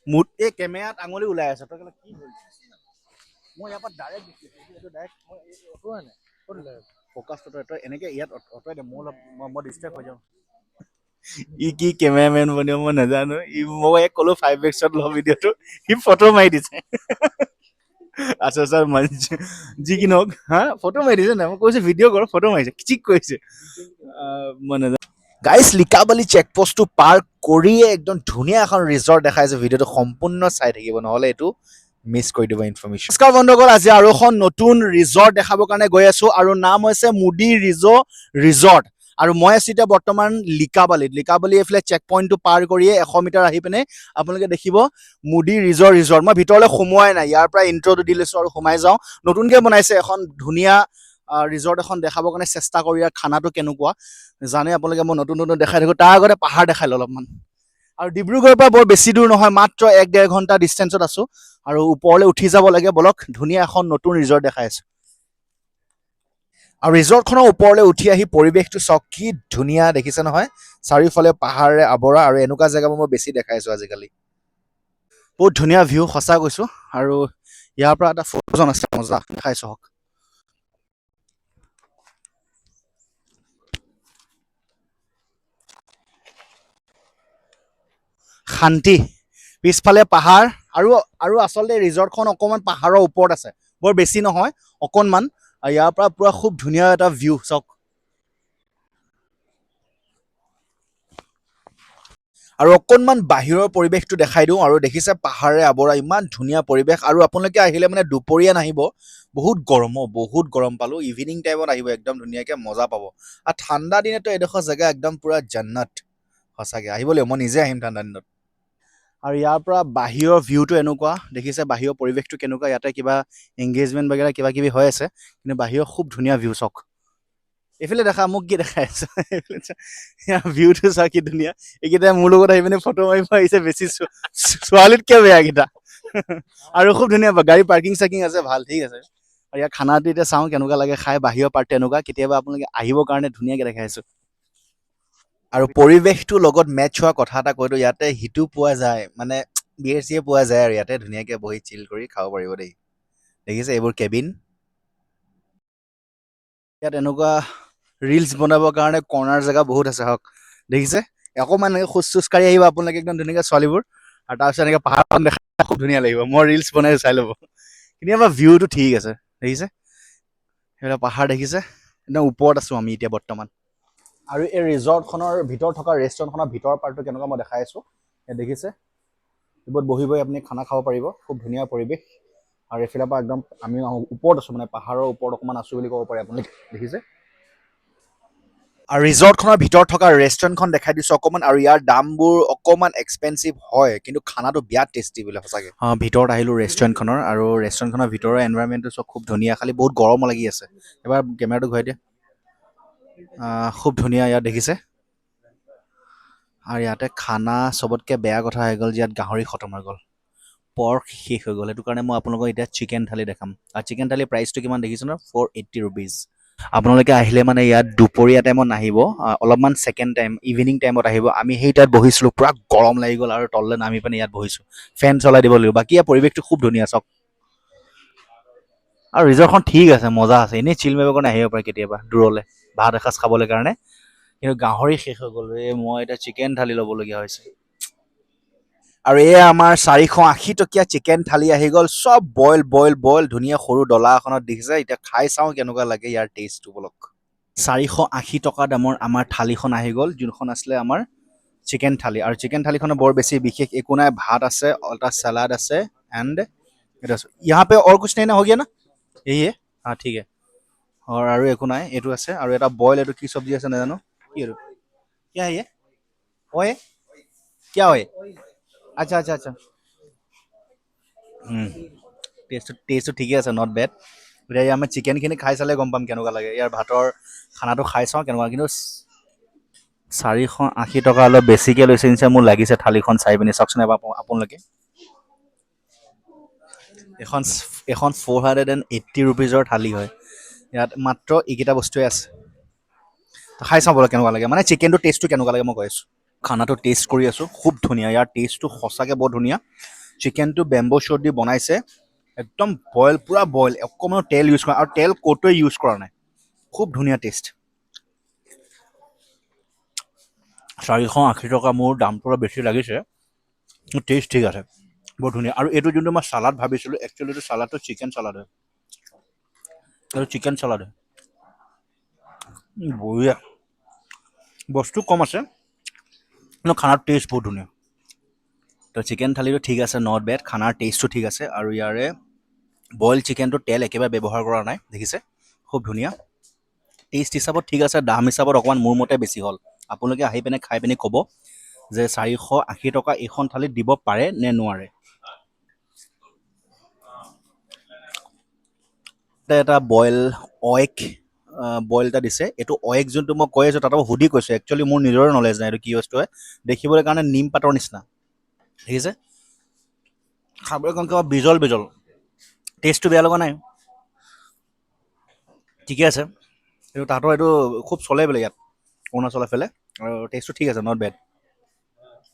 Mood এই কেমেৰাত আঙুলি ওলাই আছে তই কি কৰিছ মই ইয়াৰ পৰা ডাইৰেক্ট দেখিছো এইটো ডাইৰেক্ট মই অঁতোৱাই নাই ক'ত ওলাই ফ'কাছটো তই এনেকে ইয়াত অঁতৰাই দে মই অলপ মই ডিষ্টাৰ্ব হৈ যাওঁ ই কি কেমেৰামেন বনিব মই নাজানো ই মই ক'লো 5x ত ল ভিডিঅ'টো সি ফটো মাৰি দিছে আচ্ছা ছাৰ যি কি নহওক হা ফটো মাৰি দিছে নাই মই কৈছো ভিডিঅ' কৰ ফটো মাৰিছে ঠিক কৈছে মই নাজানো গাইজ লিকাবালি চেকপোষ্টটো পাৰ কৰিয়ে একদম ধুনীয়া এখন ৰিজৰ্ট দেখাইছে ভিডিঅ'টো সম্পূৰ্ণ চাই থাকিব নহ'লে এইটো মিছ কৰি দিব ইনফৰমেশ্যন নমস্কাৰ বন্ধুসকল আজি আৰু এখন নতুন ৰিজৰ্ট দেখাবৰ কাৰণে গৈ আছো আৰু নাম হৈছে মুডি ৰিজৰ্ট আৰু মই আছো এতিয়া বৰ্তমান লিকাবালি এইফালে চেক পইণ্টটো পাৰ কৰিয়ে 100 মিটাৰ আহি পিনে আপোনালোকে দেখিব মুডি ৰিজৰ্ট মই ভিতৰলৈ সোমোৱাই নাই ইয়াৰ পৰা ইণ্ট্ৰটো দি লৈছো আৰু সোমাই যাওঁ নতুনকৈ বনাইছে এখন ধুনীয়া ৰিজৰ্ট এখন দেখাবৰ কাৰণে চেষ্টা কৰি ইয়াৰ খানাটো কেনেকুৱা জানে আপোনালোকে মই নতুন দেখাই থাকো তাৰ আগতে পাহাৰ দেখাই লওঁ অলপমান আৰু ডিব্ৰুগড়ৰ পৰা বৰ বেছি দূৰ নহয় মাত্ৰ 1-1.5 ঘণ্টা ডিষ্টেঞ্চত আছো আৰু ওপৰলৈ উঠি যাব লাগে বলক ধুনীয়া এখন নতুন ৰিজৰ্ট দেখাই আছো আৰু ৰিজৰ্টখনৰ ওপৰলৈ উঠি আহি পৰিৱেশটো চাওক কি ধুনীয়া দেখিছে নহয় চাৰিওফালে পাহাৰে আৱৰা আৰু এনেকুৱা জেগাবোৰ মই বেছি দেখাইছো আজিকালি বহুত ধুনীয়া ভিউ সঁচা কৈছো আৰু ইয়াৰ পৰা এটা ফটোজন আছে মজা দেখাইছো হওক শান্তি পিছফালে পাহাৰ আৰু আচলতে ৰিজৰ্টখন অকণমান পাহাৰৰ ওপৰত আছে বৰ বেছি নহয় অকণমান ইয়াৰ পৰা পুৰা খুব ধুনীয়া এটা ভিউ চাওক আৰু অকণমান বাহিৰৰ পৰিৱেশটো দেখাই দিওঁ আৰু দেখিছে পাহাৰে আৱৰা ইমান ধুনীয়া পৰিৱেশ আৰু আপোনালোকে আহিলে মানে দুপৰীয়া নাহিব বহুত গৰম পালো ইভিনিং টাইমত আহিব একদম ধুনীয়াকৈ মজা পাব আৰু ঠাণ্ডা দিনতো এডোখৰ জেগা একদম পুৰা জান্নাত সঁচাকৈ আহিব লাগিব মই নিজে আহিম ঠাণ্ডা দিনত আৰু ইয়াৰ পৰা বাহিৰৰ ভিউটো এনেকুৱা দেখিছে বাহিৰৰ পৰিৱেশটো কেনেকুৱা ইয়াতে কিবা এংগেজমেণ্ট বাগেৰা কিবা কিবি হৈ আছে কিন্তু বাহিৰৰ খুব ধুনীয়া ভিউ চাওক এইফালে দেখা মোক কি দেখাই আছে ভিউটো চা কি ধুনীয়া এইকেইটা মোৰ লগত আহি পিনে ফটো মাৰিব আহিছে বেছি ছোৱালীতকৈ বেয়া কেইটা আৰু খুব ধুনীয়া গাড়ী পাৰ্কিং চাৰ্কিং আছে ভাল ঠিক আছে আৰু ইয়াৰ খানাটো এতিয়া চাওঁ কেনেকুৱা লাগে খাই বাহিৰৰ পাৰ্ট তেনেকুৱা কেতিয়াবা আপোনালোকে আহিবৰ কাৰণে ধুনীয়াকৈ দেখাইছো আৰু পৰিৱেশটোৰ লগত মেটচ হোৱা কথা এটা কৈ দিওঁ ইয়াতে হিটো পোৱা যায় মানে বিয়েৰ চিয়েৰ পোৱা যায় আৰু ইয়াতে ধুনীয়াকৈ বহি চিল কৰি খাব পাৰিব দেই দেখিছে এইবোৰ কেবিন ইয়াত এনেকুৱা ৰিলচ বনাবৰ কাৰণে কৰ্ণাৰ জেগা বহুত আছে হওক দেখিছে অকণমান এনেকৈ খোজ কাঢ়ি আহিব আপোনালোকে একদম ধুনীয়াকৈ ছোৱালীবোৰ আৰু তাৰপিছত এনেকৈ পাহাৰখন দেখা খুব ধুনীয়া লাগিব মই ৰিলচ বনাই চাই ল'ব কেতিয়াবা ভিউটো ঠিক আছে দেখিছে সেইবিলাক পাহাৰ দেখিছে একদম ওপৰত আছোঁ আমি এতিয়া বৰ্তমান আৰু এই ৰিজৰ্টখনৰ ভিতৰত থকা ৰেষ্টুৰেণ্টখনৰ ভিতৰৰ পাৰ্টটো কেনেকুৱা মই দেখাই আছোঁ ইয়াত দেখিছে এইবোৰত বহি আপুনি খানা খাব পাৰিব খুব ধুনীয়া পৰিৱেশ আৰু এইফালৰ পৰা একদম আমি ওপৰত আছোঁ মানে পাহাৰৰ ওপৰত অকণমান আছোঁ বুলি ক'ব পাৰে আপুনি দেখিছে আৰু ৰিজৰ্টখনৰ ভিতৰত থকা ৰেষ্টুৰেণ্টখন দেখাই দিছোঁ অকণমান আৰু ইয়াৰ দামবোৰ অকণমান এক্সপেঞ্চিভ হয় কিন্তু খানাটো বিৰাট টেষ্টি বোলে সঁচাকৈ ভিতৰত আহিলোঁ ৰেষ্টুৰেণ্টখনৰ আৰু ৰেষ্টুৰেণ্টখনৰ ভিতৰৰ এনভাইৰমেণ্টটো চব খুব ধুনীয়া খালি বহুত গৰম লাগি আছে এবাৰ কেমেৰাটো ঘূৰাই দিয়ে খুব ধুনীয়া ইয়াত দেখিছে আৰু ইয়াতে খানা চবতকৈ বেয়া কথা হৈ গ'ল যে ইয়াত গাহৰি খতম হৈ গ'ল পৰ্ক শেষ হৈ গ'ল সেইটো কাৰণে মই আপোনালোকক এতিয়া চিকেন থালি দেখাম আৰু চিকেন থালি প্ৰাইচটো কিমান দেখিছোঁ ন 480 ৰুপিজ আপোনালোকে আহিলে মানে ইয়াত দুপৰীয়া টাইমত নাহিব অলপমান ছেকেণ্ড টাইম ইভিনিং টাইমত আহিব আমি সেই তাত বহিছিলোঁ পূৰা গৰম লাগি গ'ল আৰু তললৈ নামি পিনে ইয়াত বহিছোঁ ফেন চলাই দিব লাগিব বাকী ইয়াৰ পৰিৱেশটো খুব ধুনীয়া চাওক আৰু ৰিজৰ্টখন ঠিক আছে মজা আছে এনেই চিল মাৰিবৰ কাৰণে আহিব পাৰে কেতিয়াবা দূৰলৈ ভাত এসাঁজ খাবলৈ কাৰণে কিন্তু গাহৰি শেষ হৈ গ'ল মই এতিয়া চিকেন থালি ল'বলগীয়া হৈছে আৰু এয়া আমাৰ 480 টকীয়া চিকেন থালি আহি গ'ল চব বইল ধুনীয়া সৰু ডলা এখনত দেখিছে এতিয়া খাই চাওঁ কেনেকুৱা লাগে ইয়াৰ টেষ্টটো বলক 480 টকা দামৰ আমাৰ থালিখন আহি গ'ল যোনখন আছিলে আমাৰ চিকেন থালি আৰু চিকেন থালিখনৰ বৰ বেছি বিশেষ একো নাই ভাত আছে এটা চালাড আছে এণ্ড এটা यहाँ पे और कुछ नहीं ना हो गया ना यही है हाँ ठीक है আৰু একো নাই এইটো আছে আৰু এটা বইল এইটো কি চব্জি আছে নাজানো কি এইটো क्या है ये ओए क्या হয় আচ্ছা আচ্ছা আচ্ছা টেষ্টটো ঠিকে আছে নট বেড এতিয়া আমি চিকেনখিনি খাই চালে গম পাম কেনেকুৱা লাগে ইয়াৰ ভাতৰ খানাটো খাই চাওঁ কেনেকুৱা কিন্তু 480 টকা অলপ বেছিকৈ লৈছে নিচিনা মোৰ লাগিছে থালিখন চাই পিনি চাওকচোন এবাৰ আপোনালোকে এখন 480 ৰুপিজৰ থালি হয় ইয়াত মাত্ৰ এইকেইটা বস্তুৱে আছে খাই চাওঁ বলক কেনেকুৱা লাগে মানে চিকেনটো টেষ্টটো কেনেকুৱা লাগে মই কৈ আছোঁ খানাটো টেষ্ট কৰি আছোঁ, খুব ধুনীয়া, ইয়াৰ টেষ্টটো সঁচাকৈ বৰ ধুনীয়া। চিকেনটো বেম্বো শ্বট দি বনাইছে, একদম বইল, পূৰা বইল, অকণমানো তেল ইউজ কৰা, আৰু তেল ক'তোৱে ইউজ কৰা নাই, খুব ধুনীয়া টেষ্ট। 480 টকা মোৰ দামটো অলপ বেছি লাগিছে, টেষ্ট ঠিক আছে, বৰ ধুনীয়া। আৰু এইটো যোনটো মই চালাড ভাবিছিলোঁ, একচুৱেলি এইটো চালাডটো চিকেন চালাড হয়, এইটো চিকেন চালাড হয়, বঢ়িয়া। বস্তু কম আছে কিন্তু খানাৰ টেষ্ট বহুত ধুনীয়া। তো চিকেন থালিটো ঠিক আছে, নট বেড, খানাৰ টেষ্টটো ঠিক আছে। আৰু ইয়াৰে বইল চিকেনটো তেল একেবাৰে ব্যৱহাৰ কৰা নাই, দেখিছে, খুব ধুনীয়া। টেষ্ট হিচাপত ঠিক আছে, দাম হিচাপত অকণমান মোৰ মতে বেছি হ'ল। আপোনালোকে আহি পিনে খাই পিনি ক'ব যে 480 টকা এইখন থালিত দিব পাৰে নে নোৱাৰে। এটা বইল অয়েক বইল এটা দিছে, এইটো অয়েক যোনটো মই কৈ আছোঁ তাতো সুধি কৈছোঁ, একচুৱেলি মোৰ নিজৰে নলেজ নাই এইটো কি বস্তু হয়। দেখিবলৈ কাৰণে নিম পাতৰ নিচিনা, দেখিছে, খাবলৈ কাৰণ কিবা বিজল বিজল, টেষ্টটো বেয়া লগা নাই, ঠিকে আছে। এইটো তাহাঁতৰ এইটো খুব চলে বোলে ইয়াত অৰুণাচলৰ ফালে, আৰু টেষ্টটো ঠিক আছে, নট বেড।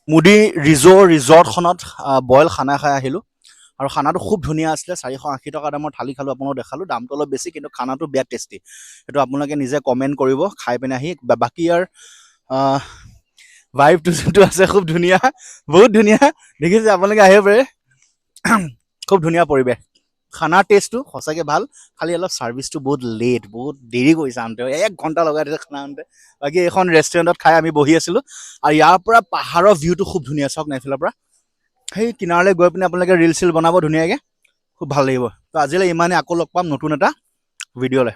মুদি ৰিজৰ্টখনত বইল খানা খাই আহিলোঁ, আৰু খানাটো খুব ধুনীয়া আছিলে। 480 টকা দামৰ থালি খালোঁ, আপোনালোকক দেখালোঁ, দামটো অলপ বেছি কিন্তু খানাটো বিৰাট টেষ্টি। সেইটো আপোনালোকে নিজে কমেণ্ট কৰিব খাই পিনে আহি। বাকী ইয়াৰ ভাইবটো যোনটো আছে খুব ধুনীয়া, বহুত ধুনীয়া, দেখিছে, আপোনালোকে আহিব পাৰে, খুব ধুনীয়া পৰিৱেশ। খানাৰ টেষ্টটো সঁচাকৈ ভাল, খালি অলপ ছাৰ্ভিচটো বহুত লেট, বহুত দেৰি কৰিছে আনতে, 1 ঘণ্টা লগাই দিছে খানা আনতে। বাকী এইখন ৰেষ্টুৰেণ্টত খাই আমি বহি আছিলোঁ, আৰু ইয়াৰ পৰা পাহাৰৰ ভিউটো খুব ধুনীয়া, চাওক না এইফালৰ পৰা, সেই কিনাৰলৈ গৈ পিনে আপোনালোকে ৰিল চিল বনাব ধুনীয়াকৈ, খুব ভাল লাগিব। তো আজিলৈ ইমানে, আকৌ লগ পাম নতুন এটা ভিডিঅ'লৈ।